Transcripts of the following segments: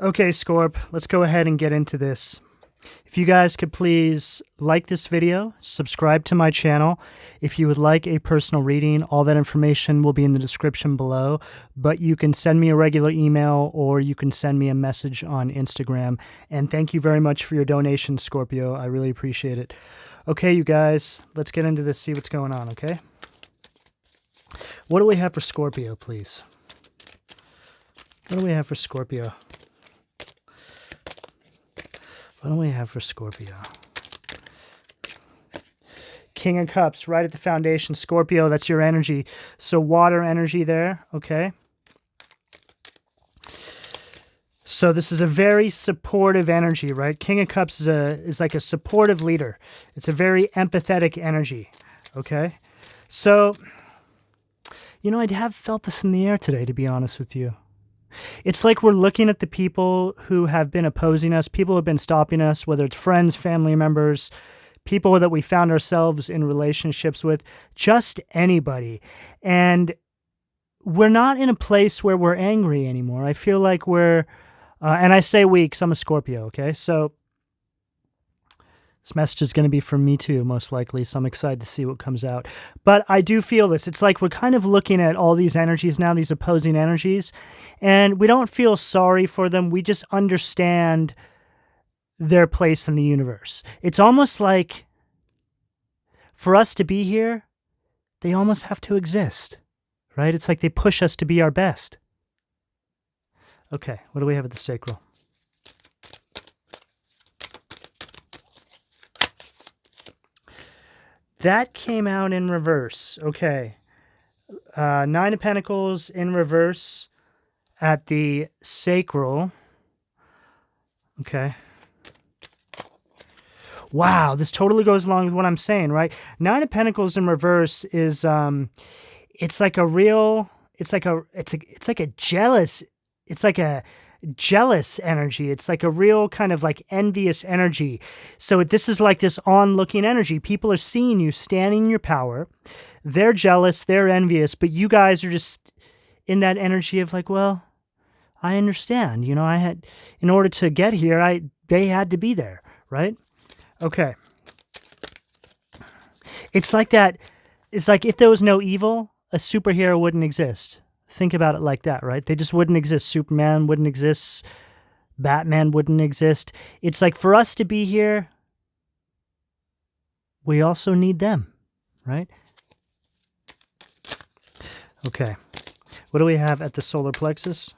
Okay, Scorp, let's go ahead and get into this. If you guys could please like this video, subscribe to my channel. If you would like a personal reading, all that information will be in the description below, but you can send me a regular email or you can send me a message on Instagram. And thank you very much for your donation, Scorpio. I really appreciate it. Okay, you guys, let's get into this, see what's going on, okay? What do we have for Scorpio, please? What do we have for Scorpio? What do we have for Scorpio? King of Cups, right at the foundation. Scorpio, that's your energy. So water energy there, okay? So this is a very supportive energy, right? King of Cups is like a supportive leader. It's a very empathetic energy, okay? So, you know, I have felt this in the air today, to be honest with you. It's like we're looking at the people who have been opposing us, people who have been stopping us, whether it's friends, family members, people that we found ourselves in relationships with, just anybody. And we're not in a place where we're angry anymore. I feel like we're, and I say we because I'm a Scorpio, okay? So this message is going to be from me too, most likely, so I'm excited to see what comes out. But I do feel this. It's like we're kind of looking at all these energies now, these opposing energies, and we don't feel sorry for them. We just understand their place in the universe. It's almost like for us to be here, they almost have to exist, right? It's like they push us to be our best. Okay, what do we have at the sacral? That came out in reverse. Okay. Nine of Pentacles in reverse at the sacral. Okay. Wow, this totally goes along with what I'm saying, right? Nine of Pentacles in reverse is it's like a real, it's like a jealous energy. It's like a real kind of like envious energy. So this is like this onlooking energy. People are seeing you standing in your power. They're jealous, they're envious, but you guys are just in that energy of like, well, I understand. You know, I had, in order to get here, they had to be there, right? Okay. It's like that. It's like if there was no evil, a superhero wouldn't exist. Think about it like that, right? They just wouldn't exist. Superman wouldn't exist. Batman wouldn't exist. It's like for us to be here, we also need them, right? Okay. What do we have at the solar plexus?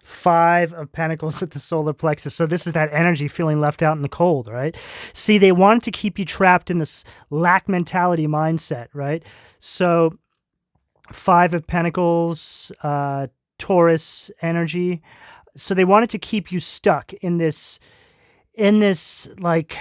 Five of Pentacles at the solar plexus. So this is that energy feeling left out in the cold, right? See, they wanted to keep you trapped in this lack mentality mindset, right? So Five of Pentacles, Taurus energy. So they wanted to keep you stuck in this like,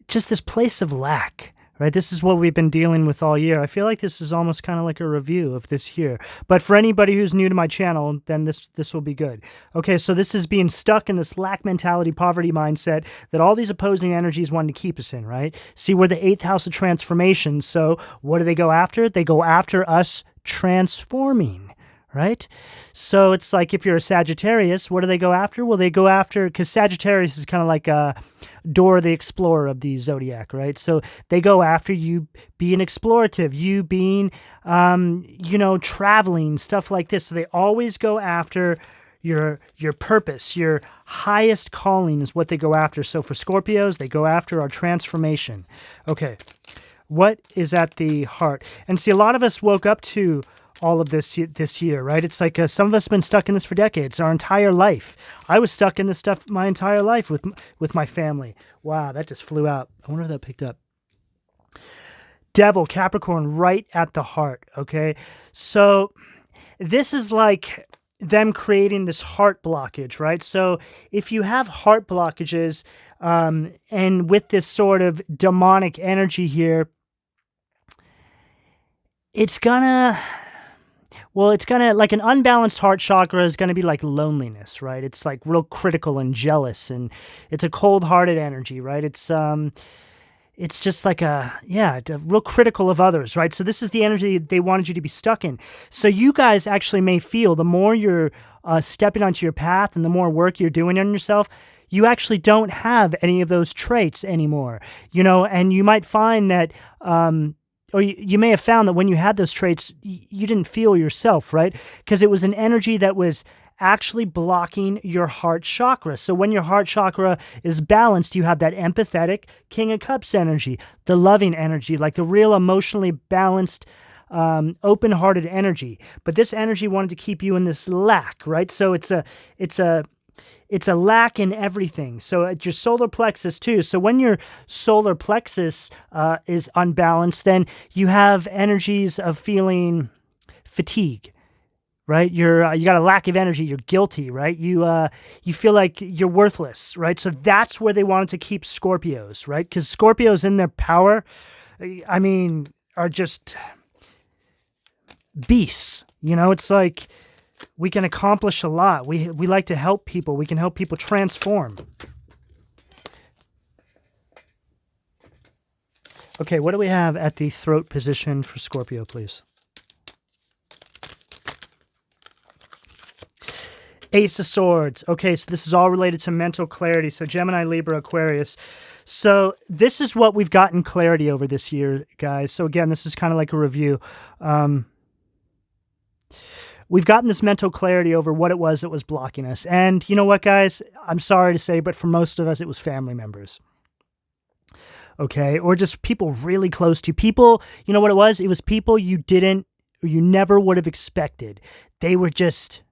just this place of lack, right? This is what we've been dealing with all year. I feel like this is almost kind of like a review of this year. But for anybody who's new to my channel, then this will be good. Okay, so this is being stuck in this lack mentality, poverty mindset that all these opposing energies wanted to keep us in, right? See, we're the 8th house of transformation. So what do they go after? They go after us transforming, right? So it's like if you're a Sagittarius, what do they go after? Well, they go after, because Sagittarius is kind of like a Dora the Explorer of the zodiac, right? So they go after you being explorative, you being, you know, traveling, stuff like this. So they always go after your purpose, your highest calling is what they go after. So for Scorpios, they go after our transformation. Okay, what is at the heart? And see, a lot of us woke up to all of this year, right? It's like some of us have been stuck in this for decades, our entire life. I was stuck in this stuff my entire life with my family. Wow, that just flew out. I wonder if that picked up. Devil, Capricorn, right at the heart, okay? So this is like them creating this heart blockage, right? So if you have heart blockages, and with this sort of demonic energy here, it's gonna, like an unbalanced heart chakra is going to be like loneliness, right? It's like real critical and jealous, and it's a cold-hearted energy, right? it's just like real critical of others, right? So this is the energy they wanted you to be stuck in. So you guys actually may feel the more you're stepping onto your path and the more work you're doing on yourself, you actually don't have any of those traits anymore, and you might find that, or you may have found that when you had those traits, you didn't feel yourself, right? Because it was an energy that was actually blocking your heart chakra. So when your heart chakra is balanced, you have that empathetic King of Cups energy, the loving energy, like the real emotionally balanced, open-hearted energy. But this energy wanted to keep you in this lack, right? So it's a lack in everything. So at your solar plexus too. So when your solar plexus is unbalanced, then you have energies of feeling fatigue, right? You got a lack of energy. You're guilty, right? You feel like you're worthless, right? So that's where they wanted to keep Scorpios, right? Because Scorpios in their power, I mean, are just beasts. It's like we can accomplish a lot. We like to help people. We can help people transform. Okay, what do we have at the throat position for Scorpio, please? Ace of Swords. Okay, so this is all related to mental clarity. So Gemini, Libra, Aquarius. So this is what we've gotten clarity over this year, guys. So again, this is kind of like a review. We've gotten this mental clarity over what it was that was blocking us. And you know what, guys? I'm sorry to say, but for most of us, it was family members. Okay? Or just people really close to you. People, you know what it was? It was people you never would have expected. They were just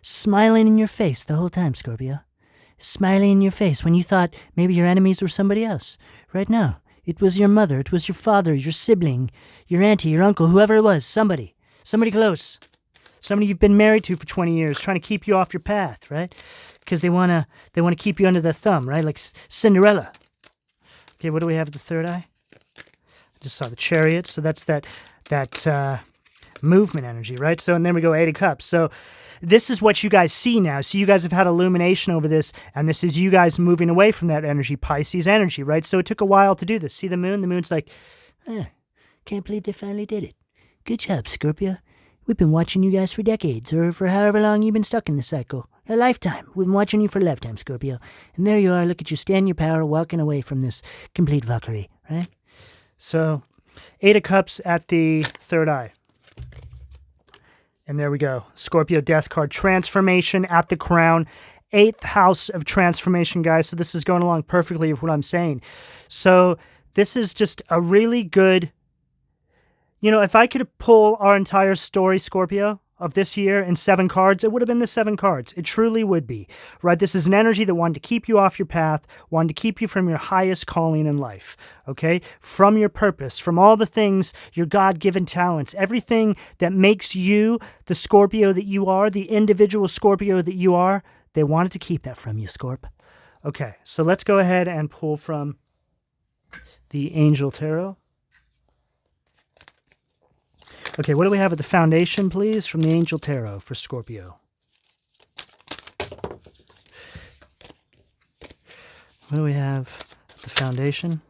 smiling in your face the whole time, Scorpio. Smiling in your face when you thought maybe your enemies were somebody else. Right now, it was your mother, it was your father, your sibling, your auntie, your uncle, whoever it was, somebody close. Somebody you've been married to for 20 years, trying to keep you off your path, right? Because they wanna keep you under their thumb, right? Like Cinderella. Okay, what do we have at the third eye? I just saw the Chariot, so that's that movement energy, right? So, and then we go 8 of Cups. So this is what you guys see now. So you guys have had illumination over this, and this is you guys moving away from that energy, Pisces energy, right? So it took a while to do this. See the moon? The moon's like, can't believe they finally did it. Good job, Scorpio. We've been watching you guys for decades, or for however long you've been stuck in the cycle. A lifetime. We've been watching you for a lifetime, Scorpio. And there you are, look at you, stand your power, walking away from this complete fuckery, right? So, 8 of Cups at the third eye. And there we go. Scorpio death card. Transformation at the crown. 8th house of transformation, guys. So this is going along perfectly with what I'm saying. So this is just a really good... if I could pull our entire story, Scorpio, of this year in 7 cards, it would have been the 7 cards. It truly would be, right? This is an energy that wanted to keep you off your path, wanted to keep you from your highest calling in life, okay? From your purpose, from all the things, your God-given talents, everything that makes you the Scorpio that you are, the individual Scorpio that you are, they wanted to keep that from you, Scorp. Okay, so let's go ahead and pull from the Angel Tarot. Okay, what do we have at the foundation, please, from the Angel Tarot for Scorpio? What do we have at the foundation?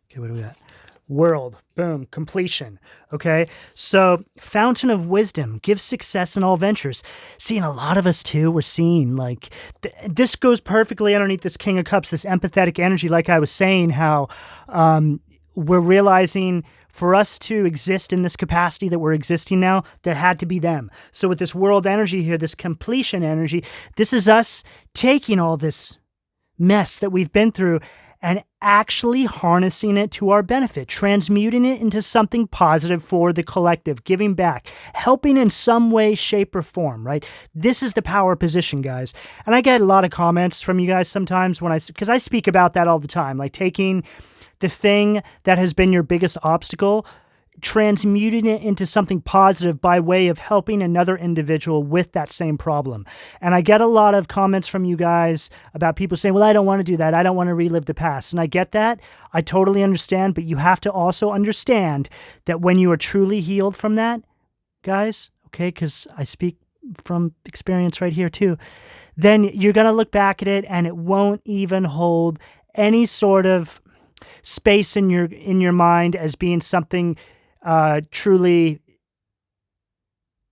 Okay, what do we got? World. Boom. Completion. Okay, so Fountain of Wisdom gives success in all ventures. Seeing a lot of us, too, we're seeing, like, this goes perfectly underneath this King of Cups, this empathetic energy, like I was saying, how... we're realizing for us to exist in this capacity that we're existing now, there had to be them. So with this world energy here, this completion energy, this is us taking all this mess that we've been through and actually harnessing it to our benefit, transmuting it into something positive for the collective, giving back, helping in some way, shape, or form, right? This is the power position, guys. And I get a lot of comments from you guys sometimes because I speak about that all the time, like taking the thing that has been your biggest obstacle, transmuting it into something positive by way of helping another individual with that same problem. And I get a lot of comments from you guys about people saying, well, I don't want to do that. I don't want to relive the past. And I get that. I totally understand. But you have to also understand that when you are truly healed from that, guys, okay, because I speak from experience right here too, then you're going to look back at it and it won't even hold any sort of space in your mind as being something truly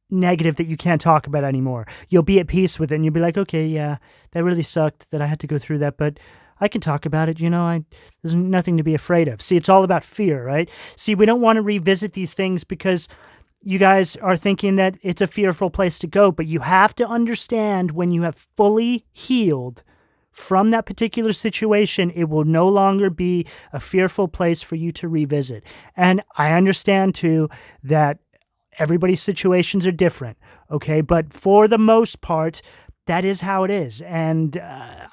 negative that you can't talk about anymore. You'll be at peace with it and you'll be like, okay, yeah, that really sucked that I had to go through that, but I can talk about it. There's nothing to be afraid of. See, it's all about fear, right? See, we don't want to revisit these things because you guys are thinking that it's a fearful place to go, but you have to understand when you have fully healed from that particular situation, it will no longer be a fearful place for you to revisit. And I understand too that everybody's situations are different, okay? But for the most part, that is how it is. And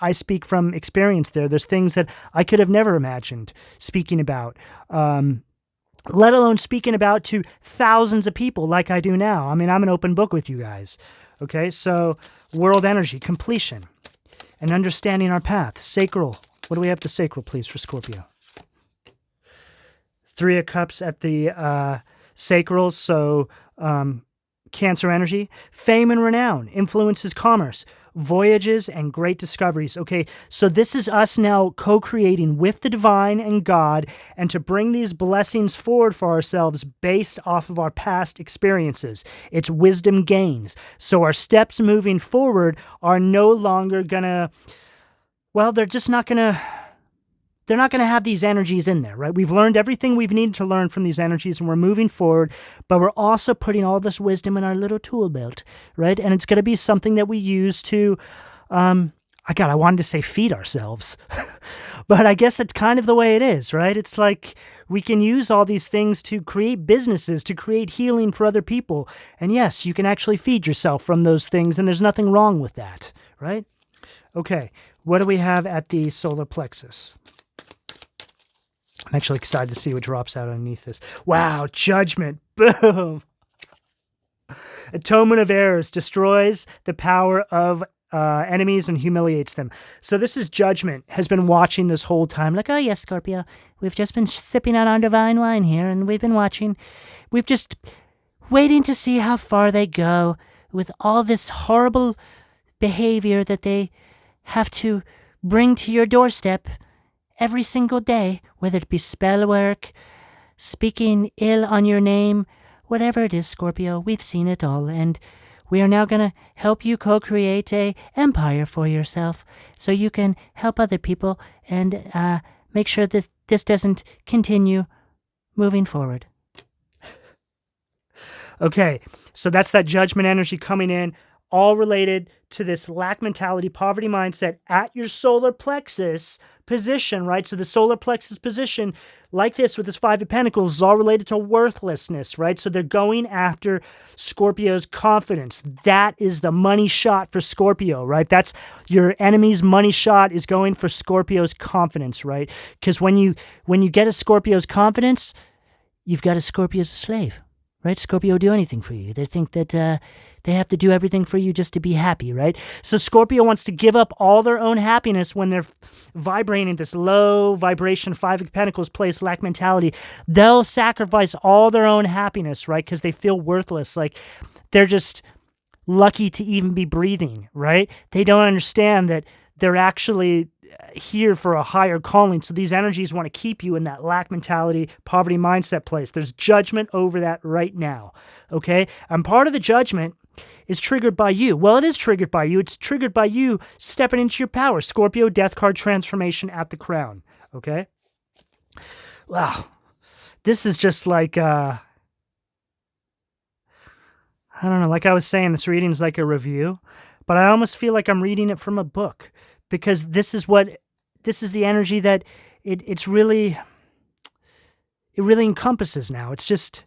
I speak from experience there. There's things that I could have never imagined speaking about, let alone speaking about to thousands of people like I do now. I mean, I'm an open book with you guys, okay? So world energy, completion, and understanding our path. Sacral. What do we have to sacral, please, for Scorpio? 3 of Cups at the sacral, so Cancer energy. Fame and renown influences commerce, voyages, and great discoveries. Okay, so this is us now co-creating with the divine and God, and to bring these blessings forward for ourselves based off of our past experiences. It's wisdom gains. So our steps moving forward are no longer gonna, well, they're not going to have these energies in there, right? We've learned everything we've needed to learn from these energies and we're moving forward, but we're also putting all this wisdom in our little tool belt, right? And it's going to be something that we use to, I wanted to say feed ourselves, but I guess that's kind of the way it is, right? It's like we can use all these things to create businesses, to create healing for other people. And yes, you can actually feed yourself from those things and there's nothing wrong with that, right? Okay, what do we have at the solar plexus? I'm actually excited to see what drops out underneath this. Wow, judgment. Boom. Atonement of errors destroys the power of enemies and humiliates them. So this is judgment, has been watching this whole time. Like, oh yes, Scorpio, we've just been sipping on our divine wine here and we've been watching. We've just waiting to see how far they go with all this horrible behavior that they have to bring to your doorstep every single day, whether it be spell work, speaking ill on your name, whatever it is, Scorpio, we've seen it all, and we are now going to help you co-create a empire for yourself so you can help other people and make sure that this doesn't continue moving forward. Okay, so that's that judgment energy coming in, all related to this lack mentality, poverty mindset at your solar plexus position, right? So the solar plexus position, like this with this 5 of Pentacles, is all related to worthlessness, right? So they're going after Scorpio's confidence. That is the money shot for Scorpio, right? That's your enemy's money shot is going for Scorpio's confidence, right? Because when you get a Scorpio's confidence, you've got a Scorpio as a slave, right? Scorpio will do anything for you. They think that they have to do everything for you just to be happy, right? So Scorpio wants to give up all their own happiness when they're vibrating this low vibration 5 of Pentacles place, lack mentality. They'll sacrifice all their own happiness, right? Because they feel worthless. Like they're just lucky to even be breathing, right? They don't understand that they're actually here for a higher calling. So these energies want to keep you in that lack mentality, poverty mindset place. There's judgment over that right now, okay? And part of the judgment is triggered by you. Well, it is triggered by you. It's triggered by you stepping into your power. Scorpio, death card transformation at the crown, okay? Wow. This is just like, I don't know, like I was saying, this reading is like a review, but I almost feel like I'm reading it from a book because this is the energy that it really encompasses now. It's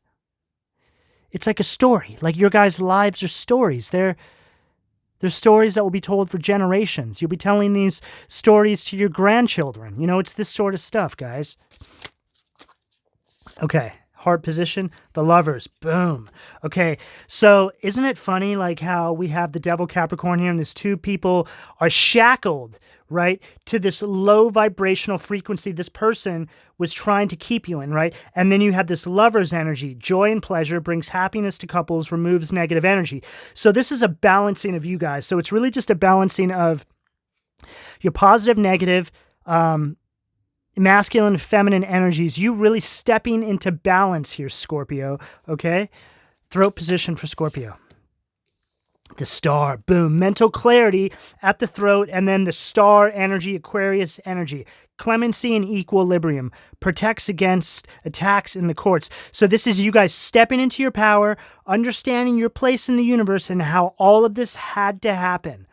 like a story. Like your guys' lives are stories. They're stories that will be told for generations. You'll be telling these stories to your grandchildren. You know, it's this sort of stuff, guys. Okay, heart position, the Lovers, boom. Okay, so isn't it funny like how we have the Devil Capricorn here and these 2 people are shackled, right, to this low vibrational frequency this person was trying to keep you in, right? And then you have this lover's energy. Joy and pleasure brings happiness to couples, removes negative energy. So this is a balancing of you guys. So it's really just a balancing of your positive, negative, masculine, feminine energies. You really stepping into balance here, Scorpio, okay? Throat position for Scorpio. The star, boom, mental clarity at the throat, and then the star energy, Aquarius energy, clemency and equilibrium, protects against attacks in the courts. So this is you guys stepping into your power, understanding your place in the universe and how all of this had to happen.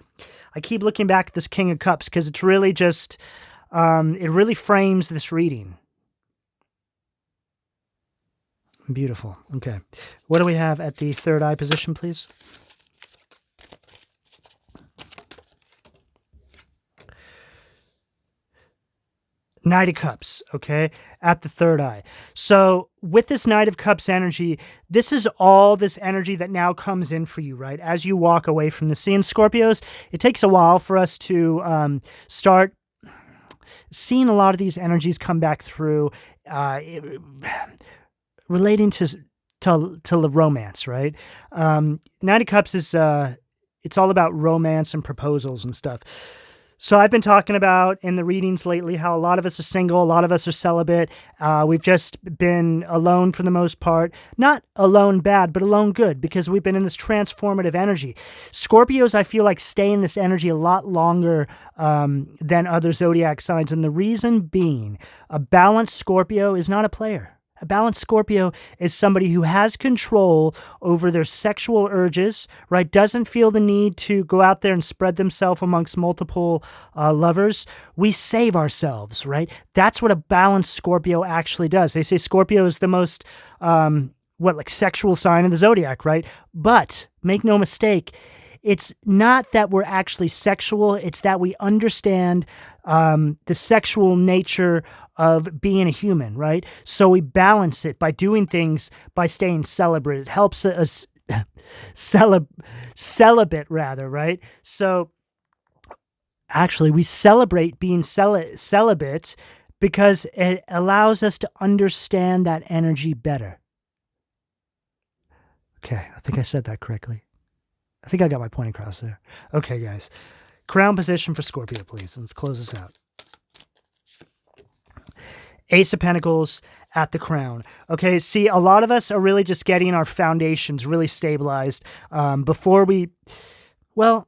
I keep looking back at this King of Cups because it's really just, it really frames this reading. Beautiful. Okay. What do we have at the third eye position, please? Knight of Cups, okay, at the third eye. So with this Knight of Cups energy, this is all this energy that now comes in for you, right? As you walk away from the scene, Scorpios, it takes a while for us to start seeing a lot of these energies come back through, relating to the romance, right? Knight of Cups is, it's all about romance and proposals and stuff. So I've been talking about in the readings lately how a lot of us are single, a lot of us are celibate. We've just been alone for the most part. Not alone bad, but alone good, because we've been in this transformative energy. Scorpios, I feel like, stay in this energy a lot longer than other zodiac signs. And the reason being, a balanced Scorpio is not a player. A balanced Scorpio is somebody who has control over their sexual urges, right? Doesn't feel the need to go out there and spread themselves amongst multiple lovers. We save ourselves, right? That's what a balanced Scorpio actually does. They say Scorpio is the most, sexual sign of the zodiac, right? But make no mistake, it's not that we're actually sexual. It's that we understand the sexual nature of being a human, right? So we balance it by doing things, by staying celibate. It helps us celibate, rather, right? So actually, we celebrate being celibate because it allows us to understand that energy better. Okay, I think I said that correctly. I think I got my point across there. Okay, guys. Crown position for Scorpio, please. Let's close this out. Ace of Pentacles at the crown. Okay, see, a lot of us are really just getting our foundations really stabilized before we... Well,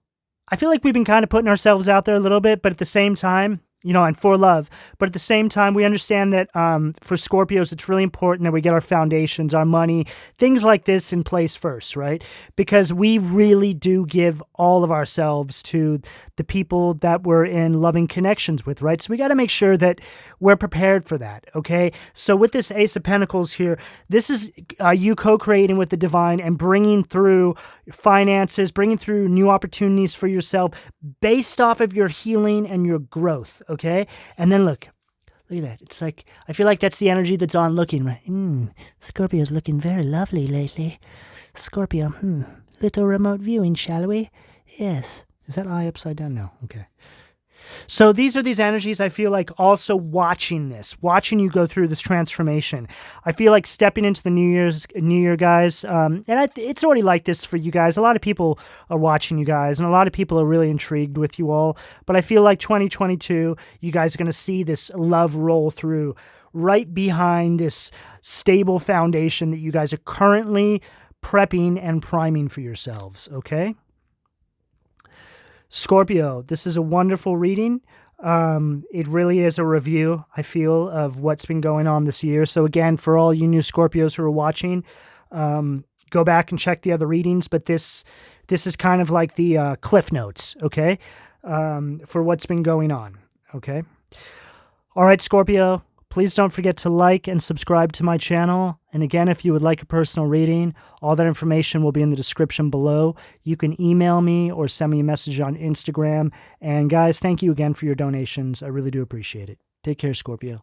I feel like we've been kind of putting ourselves out there a little bit, but at the same time, and for love. But at the same time, we understand that for Scorpios, it's really important that we get our foundations, our money, things like this in place first, right? Because we really do give all of ourselves to the people that we're in loving connections with, right? So we got to make sure that we're prepared for that, okay? So with this Ace of Pentacles here, this is you co-creating with the divine and bringing through finances, bringing through new opportunities for yourself based off of your healing and your growth, okay? And then look at that. It's like, I feel like that's the energy that's on looking, right? Scorpio's looking very lovely lately. Scorpio, little remote viewing, shall we? Yes. Is that eye upside down? No. Okay. So these are these energies I feel like also watching you go through this transformation. I feel like stepping into the New Year, guys, and it's already like this for you guys. A lot of people are watching you guys, and a lot of people are really intrigued with you all. But I feel like 2022, you guys are going to see this love roll through right behind this stable foundation that you guys are currently prepping and priming for yourselves, okay? Scorpio, this is a wonderful reading. It really is a review, I feel, of what's been going on this year. So again, for all you new Scorpios who are watching, go back and check the other readings. But this is kind of like the cliff notes, okay, for what's been going on, okay? All right, Scorpio, please don't forget to like and subscribe to my channel. And again, if you would like a personal reading, all that information will be in the description below. You can email me or send me a message on Instagram. And guys, thank you again for your donations. I really do appreciate it. Take care, Scorpio.